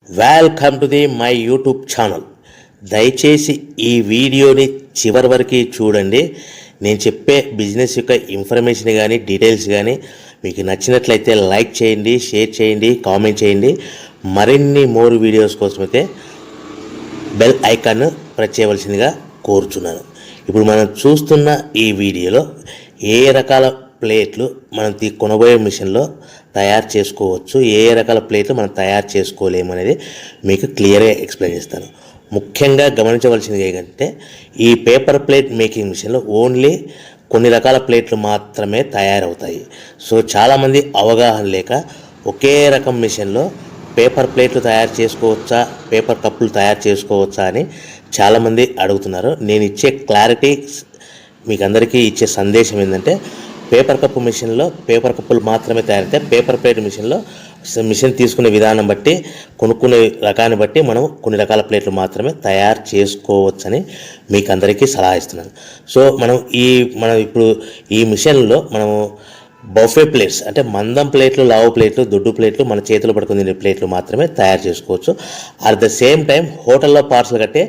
Welcome to my YouTube channel. దయచేసి ఈ వీడియోని చివరి వరకు చూడండి. నేను చెప్పే బిజినెస్ యొక్క ఇన్ఫర్మేషన్ కానీ డీటెయిల్స్ కానీ మీకు నచ్చినట్లయితే లైక్ చేయండి, షేర్ చేయండి, కామెంట్ చేయండి. మరిన్ని మోర్ వీడియోస్ కోసమైతే బెల్ ఐకాన్ ప్రెస్ చేయవలసిందిగా కోరుచున్నాను. ఇప్పుడు మనం చూస్తున్న ఈ వీడియోలో ఏ రకాల ప్లేట్లు మనం కొనబోయే మిషన్లో తయారు చేసుకోవచ్చు, ఏ రకాల ప్లేట్లు మనం తయారు చేసుకోలేమనేది మీకు క్లియర్గా ఎక్స్ప్లెయిన్ చేస్తాను. ముఖ్యంగా గమనించవలసింది ఏంటంటే ఈ పేపర్ ప్లేట్ మేకింగ్ మిషన్లో ఓన్లీ కొన్ని రకాల ప్లేట్లు మాత్రమే తయారవుతాయి. సో చాలామంది అవగాహన లేక ఒకే రకం మిషన్లో పేపర్ ప్లేట్లు తయారు చేసుకోవచ్చా, పేపర్ కప్పులు తయారు చేసుకోవచ్చా అని చాలామంది అడుగుతున్నారు. నేను ఇచ్చే క్లారిటీ మీకు అందరికీ ఇచ్చే సందేశం ఏంటంటే పేపర్ కప్పు మిషన్లో పేపర్ కప్పులు మాత్రమే తయారవుతాయి. పేపర్ ప్లేట్ మిషన్లో మిషన్ తీసుకునే విధానం బట్టి, కొనుక్కునే రకాన్ని బట్టి మనం కొన్ని రకాల ప్లేట్లు మాత్రమే తయారు చేసుకోవచ్చని మీకు అందరికీ సలహా ఇస్తున్నాను. సో మనం ఇప్పుడు ఈ మిషన్లో మనము బఫే ప్లేట్స్ అంటే మందం ప్లేట్లు, లావు ప్లేట్లు, దొడ్డు ప్లేట్లు, మన చేతులు పట్టుకుని తినే ప్లేట్లు మాత్రమే తయారు చేసుకోవచ్చు. అట్ ద సేమ్ టైం హోటల్లో పార్సల్ కట్టే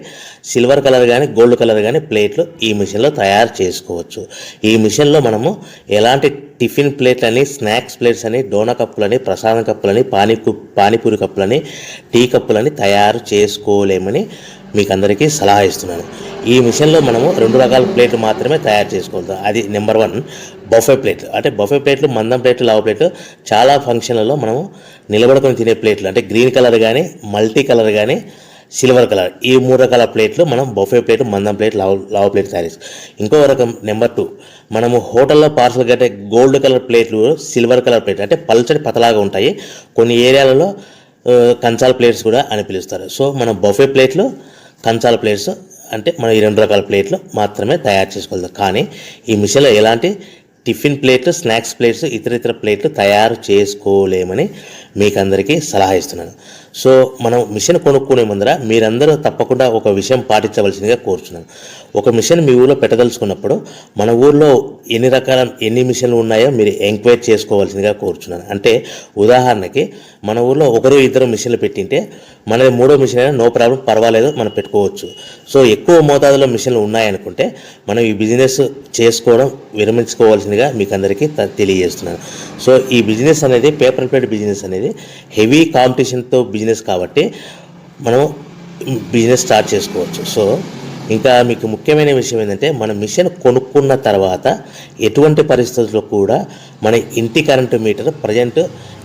సిల్వర్ కలర్ కానీ గోల్డ్ కలర్ కానీ ప్లేట్లు ఈ మిషన్లో తయారు చేసుకోవచ్చు. ఈ మిషన్లో మనము ఎలాంటి టిఫిన్ ప్లేట్లని, స్నాక్స్ ప్లేట్స్ అని, డోనా కప్పులని, ప్రసాదం కప్పులని, పానీపూరి కప్పులని, టీ కప్పులని తయారు చేసుకోలేమని మీకు అందరికీ సలహా ఇస్తున్నాను. ఈ మిషన్లో మనము 2 రకాల ప్లేట్లు మాత్రమే తయారు చేసుకోగలుగుతాం. అది నెంబర్ 1 బఫే ప్లేట్లు. అంటే బఫే ప్లేట్లు మందం ప్లేట్లు, లావు ప్లేట్లు, చాలా ఫంక్షన్లలో మనము నిలబడుకొని తినే ప్లేట్లు అంటే గ్రీన్ కలర్ కానీ, మల్టీ కలర్ కానీ, సిల్వర్ కలర్, ఈ 3 రకాల ప్లేట్లు మనం బఫే ప్లేట్, మందం ప్లేట్, లావు ప్లేట్ తయారు చేస్తాం. ఇంకో రకం నెంబర్ 2 మనము హోటల్లో పార్సల్ కట్టే గోల్డ్ కలర్ ప్లేట్లు, సిల్వర్ కలర్ ప్లేట్లు అంటే పల్చడి పతలాగా ఉంటాయి. కొన్ని ఏరియాలలో కంచాల ప్లేట్స్ కూడా అని పిలుస్తారు. సో మనం బఫే ప్లేట్లు, కంచాల ప్లేట్స్ అంటే మనం ఈ 2 రకాల ప్లేట్లు మాత్రమే తయారు చేసుకోగలుగుతాం. కానీ ఈ మిషన్లో ఎలాంటి టిఫిన్ ప్లేట్లు, స్నాక్స్ ప్లేట్స్, ఇతర ప్లేట్లు తయారు చేసుకోలేమని మీకు అందరికీ సలహా ఇస్తున్నాను. సో మనం మిషన్ కొనుక్కునే ముందర మీరందరూ తప్పకుండా ఒక విషయం పాటించవలసిందిగా కోరుచున్నాను. ఒక మిషన్ మీ ఊళ్ళో పెట్టదలుచుకున్నప్పుడు మన ఊళ్ళో ఎన్ని మిషన్లు ఉన్నాయో మీరు ఎంక్వైరీ చేసుకోవాల్సిందిగా కోరుచున్నాను. అంటే ఉదాహరణకి మన ఊళ్ళో 1-2 మిషన్లు పెట్టింటే మనది 3వ మిషన్ అయినా నో ప్రాబ్లం, పర్వాలేదు, మనం పెట్టుకోవచ్చు. సో ఎక్కువ మోతాదులో మిషన్లు ఉన్నాయనుకుంటే మనం ఈ బిజినెస్ చేసుకోవడం విరమించుకోవాల్సిందిగా మీకు అందరికీ తెలియజేస్తున్నాను. సో ఈ బిజినెస్ అనేది పేపర్ ప్లేట్ బిజినెస్ అనేది హెవీ కాంపిటీషన్తో బిజినెస్ కాబట్టి మనం బిజినెస్ స్టార్ట్ చేసుకోవచ్చు. సో ఇంకా మీకు ముఖ్యమైన విషయం ఏంటంటే మన మిషన్ కొనుక్కున్న తర్వాత ఎటువంటి పరిస్థితుల్లో కూడా మన ఇంటి కరెంటు మీటర్,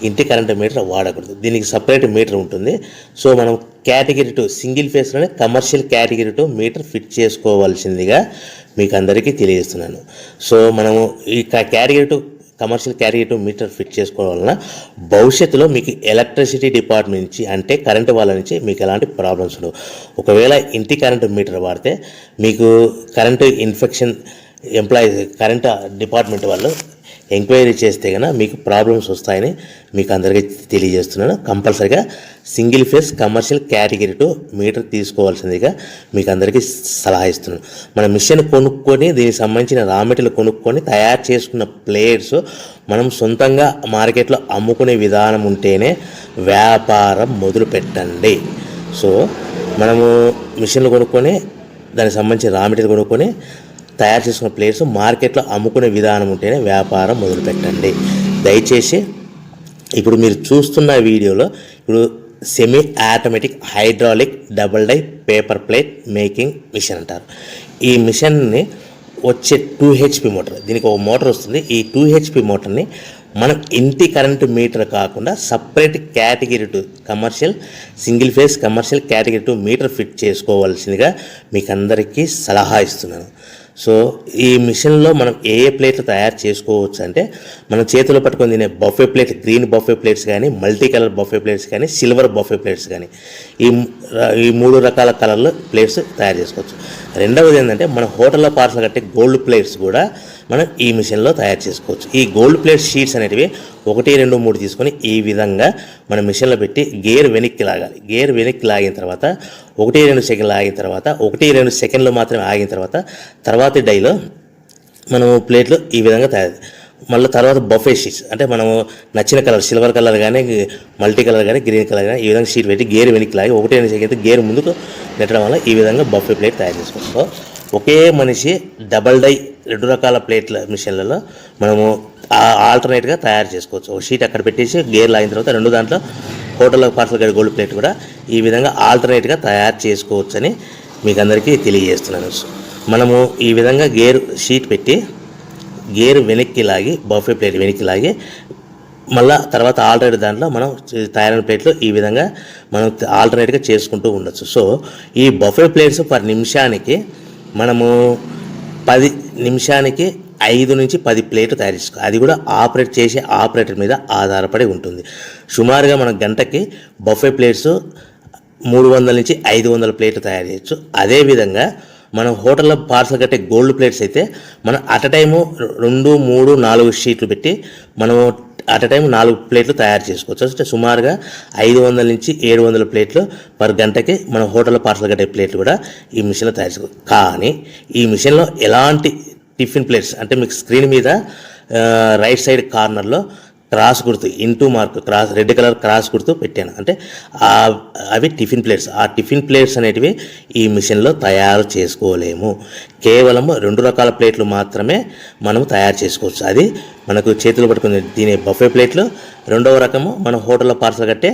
ఇంటి కరెంటు మీటర్ వాడకూడదు. దీనికి సపరేట్ మీటర్ ఉంటుంది. సో మనం కేటగిరీ 2 సింగిల్ ఫేస్లోనే కమర్షియల్ కేటగిరీ 2 మీటర్ ఫిట్ చేసుకోవాల్సిందిగా మీకు అందరికీ తెలియజేస్తున్నాను. సో మనము ఈ category 2 commercial category 2 meter fit చేసుకోవడం వలన భవిష్యత్తులో మీకు ఎలక్ట్రిసిటీ డిపార్ట్మెంట్ నుంచి అంటే కరెంటు వాళ్ళ నుంచి మీకు ఎలాంటి ప్రాబ్లమ్స్ ఉండవు. ఒకవేళ ఇంటి కరెంటు మీటర్ వాడితే మీకు కరెంటు ఇన్ఫెక్షన్ కరెంటు డిపార్ట్మెంట్ వాళ్ళు ఎంక్వైరీ చేస్తే కనుక మీకు ప్రాబ్లమ్స్ వస్తాయని మీకు అందరికీ తెలియజేస్తున్నాను. కంపల్సరీగా single phase commercial category 2 meter తీసుకోవాల్సిందిగా మీకు అందరికీ సలహా ఇస్తున్నాను. మన మిషన్ కొనుక్కొని దీనికి సంబంధించిన రా మెటీరియల్ కొనుక్కొని తయారు చేసుకున్న ప్లేట్స్ మనం సొంతంగా మార్కెట్లో అమ్ముకునే విధానం ఉంటేనే వ్యాపారం మొదలు పెట్టండి. సో మనము మిషన్లు కొనుక్కొని దానికి సంబంధించిన రా మెటీరియల్ కొనుక్కొని తయారు చేసుకున్న ప్లేట్స్ మార్కెట్లో అమ్ముకునే విధానం ఉంటేనే వ్యాపారం మొదలుపెట్టండి. దయచేసి ఇప్పుడు మీరు చూస్తున్న వీడియోలో ఇప్పుడు semi automatic hydraulic double die paper plate making machine అంటారు. ఈ మిషన్ని వచ్చే 2 HP మోటార్, దీనికి ఒక మోటార్ వస్తుంది. ఈ 2 HP మోటార్ని మనం ఇంటి కరెంటు మీటర్ కాకుండా separate category 2 commercial single phase commercial category 2 meter fit చేసుకోవాల్సిందిగా మీకు అందరికీ సలహా ఇస్తున్నాను. సో ఈ మిషన్లో మనం ఏ ప్లేట్లు తయారు చేసుకోవచ్చు అంటే మనం చేతిలో పట్టుకొని తినే buffet plate, green buffet plates కానీ, మల్టీ కలర్ బఫే ప్లేట్స్ కానీ, సిల్వర్ బఫే ప్లేట్స్ కానీ, ఈ 3 రకాల కలర్లో ప్లేట్స్ తయారు చేసుకోవచ్చు. రెండవది ఏంటంటే మన హోటల్లో పార్సల్ కట్టే గోల్డ్ ప్లేట్స్ కూడా మనం ఈ మిషన్లో తయారు చేసుకోవచ్చు. ఈ గోల్డ్ ప్లేట్ షీట్స్ అనేటివి 1, 2, 3 తీసుకొని ఈ విధంగా మన మిషన్లో పెట్టి గేర్ వెనక్కి లాగాలి. గేర్ వెనక్కి లాగిన తర్వాత 1, 2 సెకండ్లు ఆగిన తర్వాత 1, 2 సెకండ్లు మాత్రమే ఆగిన తర్వాత తర్వాతి డైలో మనము ప్లేట్లు ఈ విధంగా తయారు మళ్ళీ తర్వాత బఫే షీట్స్ అంటే మనము నచ్చిన కలర్ సిల్వర్ కలర్ కానీ మల్టీ కలర్ కానీ గ్రీన్ కలర్ కానీ ఈ విధంగా షీట్ పెట్టి గేర్ వెనక్కి లాగి ఒకటే అయితే గేర్ ముందుకు నెట్టడం వల్ల ఈ విధంగా బఫే ప్లేట్ తయారు చేసుకోవచ్చు. సో ఒకే మనిషి డబల్ డై 2 రకాల ప్లేట్ల మిషన్లలో మనము ఆల్టర్నేట్గా తయారు చేసుకోవచ్చు. ఒక షీట్ అక్కడ పెట్టేసి గేర్ లాగిన తర్వాత 2 దాంట్లో హోటల్లో పార్సల్ గడి గోల్డ్ ప్లేట్ కూడా ఈ విధంగా ఆల్టర్నేట్గా తయారు చేసుకోవచ్చని మీకు అందరికీ తెలియజేస్తున్నాను. మనము ఈ విధంగా గేర్ షీట్ పెట్టి గేర్ వెనక్కి లాగి బఫే ప్లేట్ వెనక్కి లాగి మళ్ళీ తర్వాత ఆల్టర్నేట్ దాంట్లో మనం తయారైన ప్లేట్లు ఈ విధంగా మనం ఆల్టర్నేట్గా చేసుకుంటూ ఉండొచ్చు. సో ఈ బఫే ప్లేట్స్ పర్ నిమిషానికి మనము 10 నిమిషానికి 5 నుంచి 10 ప్లేట్లు తయారు చేసుకోవాలి. అది కూడా ఆపరేట్ చేసే ఆపరేటర్ మీద ఆధారపడి ఉంటుంది. సుమారుగా మన గంటకి బఫే ప్లేట్స్ 300 నుంచి 500 ప్లేట్లు తయారు చేయొచ్చు. అదేవిధంగా మనం హోటల్లో పార్సల్ కట్టే గోల్డ్ ప్లేట్స్ అయితే మనం అట్ టైము 2, 3, 4 షీట్లు పెట్టి మనము అట్ టైం 4 ప్లేట్లు తయారు చేసుకోవచ్చు. అంటే సుమారుగా 500 నుంచి 700 ప్లేట్లు పర్ గంటకి మన హోటల్లో పార్సల్ కట్టే ప్లేట్లు కూడా ఈ మిషన్లో తయారు చేసుకోవచ్చు. కానీ ఈ మిషన్లో ఎలాంటి టిఫిన్ ప్లేట్స్ అంటే మీకు స్క్రీన్ మీద రైట్ సైడ్ కార్నర్లో క్రాస్ గుర్తు into mark cross red colour cross గుర్తు పెట్టాను. అంటే అవి టిఫిన్ ప్లేట్స్. ఆ టిఫిన్ ప్లేట్స్ అనేటివి ఈ మిషన్లో తయారు చేసుకోలేము. కేవలం 2 రకాల ప్లేట్లు మాత్రమే మనం తయారు చేసుకోవచ్చు. అది మనకు చేతులు పట్టుకుని తినే బఫే ప్లేట్లు, 2వ రకము మన హోటల్లో పార్సల్ కట్టే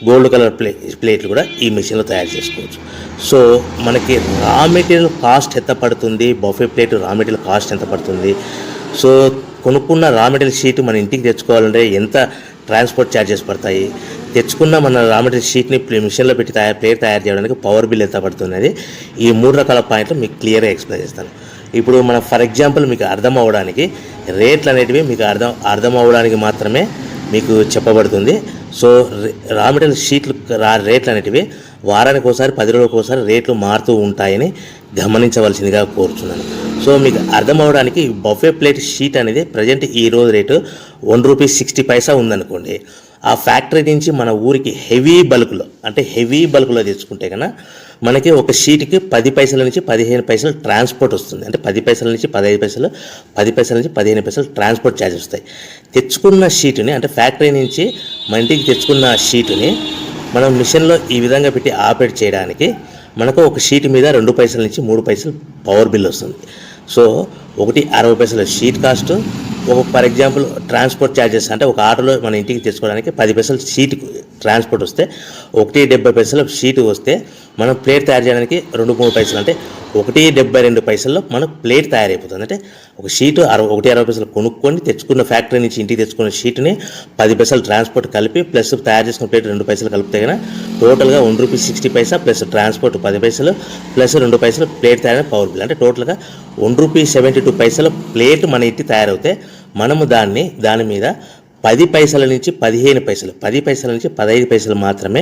గోల్డ్ కలర్ ప్లేట్లు కూడా ఈ మిషన్లో తయారు చేసుకోవచ్చు. సో మనకి రా మెటీరియల్ కాస్ట్ ఎంత పడుతుంది, buffet plate raw material cost ఎంత పడుతుంది, సో కొనుక్కున్న రా మెటీరియల్ షీట్ మన ఇంటికి తెచ్చుకోవాలంటే ఎంత ట్రాన్స్పోర్ట్ ఛార్జెస్ పడతాయి, తెచ్చుకున్న మన రా మెటీరియల్ షీట్ని మిషన్లో పెట్టి ప్లేట్ తయారు చేయడానికి పవర్ బిల్ ఎంత పడుతున్నది, ఈ 3 రకాల పాయింట్లు మీకు క్లియర్గా ఎక్స్ప్లెయిన్ చేస్తాను. ఇప్పుడు మనం ఫర్ ఎగ్జాంపుల్ మీకు అర్థం అవ్వడానికి రేట్లు అనేటివి మీకు అర్థం అవ్వడానికి మాత్రమే మీకు చెప్పబడుతుంది. సో రా మెటీరియల్ షీట్లు రేట్లు అనేటివి వారానికి ఒకసారి 10 రోజులకు ఒకసారి రేట్లు మారుతూ ఉంటాయని గమనించవలసిందిగా కోరుతున్నాను. సో మీకు అర్థం అవ్వడానికి బఫే ప్లేట్ షీట్ అనేది ప్రజెంట్ ఈ రోజు రేటు ₹1.60 ఉందనుకోండి. ఆ ఫ్యాక్టరీ నుంచి మన ఊరికి హెవీ బల్క్లో తెచ్చుకుంటే కన్నా మనకి ఒక షీట్కి 10 పైసల నుంచి 15 పైసలు ట్రాన్స్పోర్ట్ వస్తుంది. అంటే 10 పైసల నుంచి 15 పైసలు, 10 పైసల నుంచి 15 పైసలు ట్రాన్స్పోర్ట్ ఛార్జెస్ వస్తాయి. తెచ్చుకున్న షీటుని అంటే ఫ్యాక్టరీ నుంచి మన ఇంటికి తెచ్చుకున్న షీటుని మనం మిషన్లో ఈ విధంగా పెట్టి ఆపరేట్ చేయడానికి మనకు ఒక షీట్ మీద 2 పైసల నుంచి 3 పైసలు పవర్ బిల్ వస్తుంది. సో ఒకటి 60 పైసల sheet cost, for example transport charges అంటే ఒక ఆటోలో మన ఇంటికి తెచ్చుకోవడానికి 10 పైసలు షీట్ ట్రాన్స్పోర్ట్ వస్తే, 1.70 పైసలు షీట్ వస్తే మనం ప్లేట్ తయారు చేయడానికి 2-3 పైసలు అంటే 1.72 పైసల్లో మనకు ప్లేట్ తయారైపోతుంది. అంటే ఒక షీటు 1.60 పైసలు కొనుక్కొని తెచ్చుకున్న ఫ్యాక్టరీ నుంచి ఇంటికి తెచ్చుకున్న షీట్ని 10 పైసలు ట్రాన్స్పోర్ట్ కలిపి ప్లస్ తయారు చేసుకున్న ప్లేట్ 2 పైసలు కలిపితే కన్నా టోటల్గా ₹1.60 ప్లస్ ట్రాన్స్పోర్ట్ 10 పైసలు ప్లస్ 2 పైసలు ప్లేట్ తయారైన పవర్ బిల్ అంటే టోటల్గా ₹1.72 ప్లేట్ మన ఇంటి తయారవుతే మనము దాని మీద 10 పైసల నుంచి 15 పైసలు, 10 పైసల నుంచి 15 పైసలు మాత్రమే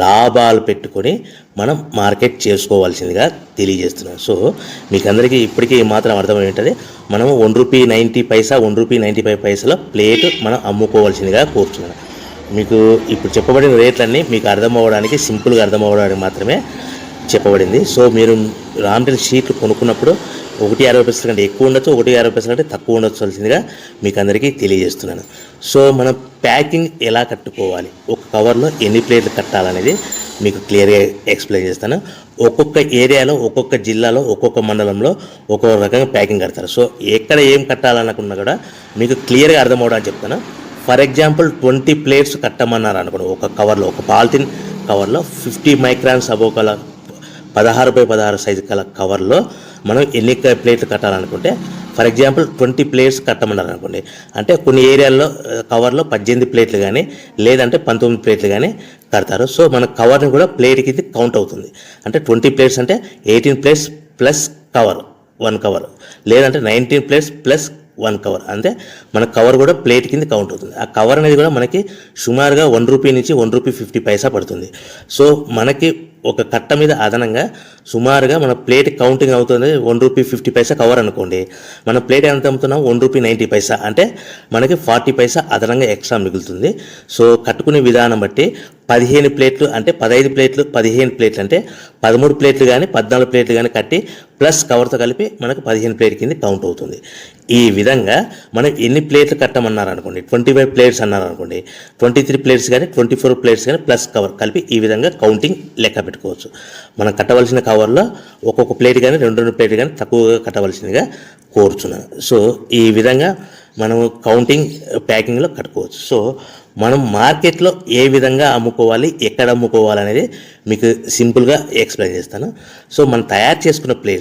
లాభాలు పెట్టుకొని మనం మార్కెట్ చేసుకోవాల్సిందిగా తెలియజేస్తున్నాం. సో మీకు అందరికీ ఇప్పటికీ మాత్రం అర్థమై ఉంటుంది. మనము ₹1.90, ₹1.95 ప్లేట్ మనం అమ్ముకోవాల్సిందిగా కోరుతున్నాను. మీకు ఇప్పుడు చెప్పబడిన రేట్లన్నీ మీకు అర్థం అవ్వడానికి, సింపుల్గా అర్థం అవ్వడానికి మాత్రమే చెప్పబడింది. సో మీరు రా మెటీరియల్ షీట్లు కొనుక్కున్నప్పుడు 1.60 కంటే ఎక్కువ ఉండొచ్చు, 1.60 కంటే తక్కువ ఉండొచ్చువలసిందిగా మీకు అందరికీ తెలియజేస్తున్నాను. సో మనం ప్యాకింగ్ ఎలా కట్టుకోవాలి, ఒక కవర్లో ఎన్ని ప్లేట్లు కట్టాలనేది మీకు క్లియర్గా ఎక్స్ప్లెయిన్ చేస్తాను. ఒక్కొక్క ఏరియాలో, ఒక్కొక్క జిల్లాలో, ఒక్కొక్క మండలంలో ఒక్కొక్క రకంగా ప్యాకింగ్ కడతారు. సో ఎక్కడ ఏం కట్టాలనుకున్నా కూడా మీకు క్లియర్గా అర్థం అవ్వడానికి చెప్తాను. ఫర్ ఎగ్జాంపుల్ 20 ప్లేట్స్ కట్టమన్నారు అనుకోండి, ఒక కవర్లో, ఒక పాలిథిన్ కవర్లో 50 మైక్రాన్స్ అబోవ్ కల 16x16 సైజు కల కవర్లో మనం ఎన్ని ప్లేట్లు కట్టాలనుకుంటే, ఫర్ ఎగ్జాంపుల్ 20 ప్లేట్స్ కట్టమన్నారు అనుకోండి, అంటే కొన్ని ఏరియాల్లో కవర్లో 18 ప్లేట్లు కానీ లేదంటే 19 ప్లేట్లు కానీ కడతారు. సో మన కవర్ని కూడా ప్లేట్కి ఇది కౌంట్ అవుతుంది. అంటే 20 ప్లేట్స్ అంటే 18 ప్లేట్స్ ప్లస్ కవర్ 1 కవర్, లేదంటే 19 ప్లేట్స్ ప్లస్ 1 కవర్, అంటే మన కవర్ కూడా ప్లేట్ కింద కౌంట్ అవుతుంది. ఆ కవర్ అనేది కూడా మనకి సుమారుగా ₹1 నుంచి ₹1.50 పడుతుంది. సో మనకి ఒక కట్ట మీద అదనంగా సుమారుగా మన ప్లేట్ కౌంటింగ్ అవుతుంది ₹1.50 కవర్ అనుకోండి, మన ప్లేట్ ఎంత అమ్ముతున్నాం ₹1.90, అంటే మనకి 40 పైసా అదనంగా ఎక్స్ట్రా మిగులుతుంది. సో కట్టుకునే విధానం బట్టి 15 ప్లేట్లు అంటే 15 ప్లేట్లు, 15 ప్లేట్లు అంటే 13 ప్లేట్లు కానీ 14 ప్లేట్లు కానీ కట్టి ప్లస్ కవర్తో కలిపి మనకు 15 ప్లేట్ కింద కౌంట్ అవుతుంది. ఈ విధంగా మనం ఎన్ని ప్లేట్లు కట్టమన్నారు అనుకోండి, 25 ప్లేట్స్ అన్నారు అనుకోండి, 23 ప్లేట్స్ కానీ 24 ప్లేట్స్ కానీ ప్లస్ కవర్ కలిపి ఈ విధంగా కౌంటింగ్ లెక్క పెట్టుకోవచ్చు. మనం కట్టవలసిన కవర్లో ఒక్కొక్క ప్లేట్ కానీ 2 ప్లేట్ కానీ తక్కువగా కట్టవలసిందిగా కోరుచున్నాను. సో ఈ విధంగా మనం కౌంటింగ్ ప్యాకింగ్లో కట్టుకోవచ్చు. సో మనం మార్కెట్లో ఏ విధంగా అమ్ముకోవాలి, ఎక్కడ అమ్ముకోవాలి అనేది మీకు సింపుల్గా ఎక్స్ప్లెయిన్ చేస్తాను. సో మనం తయారు చేసుకున్న ప్లేట్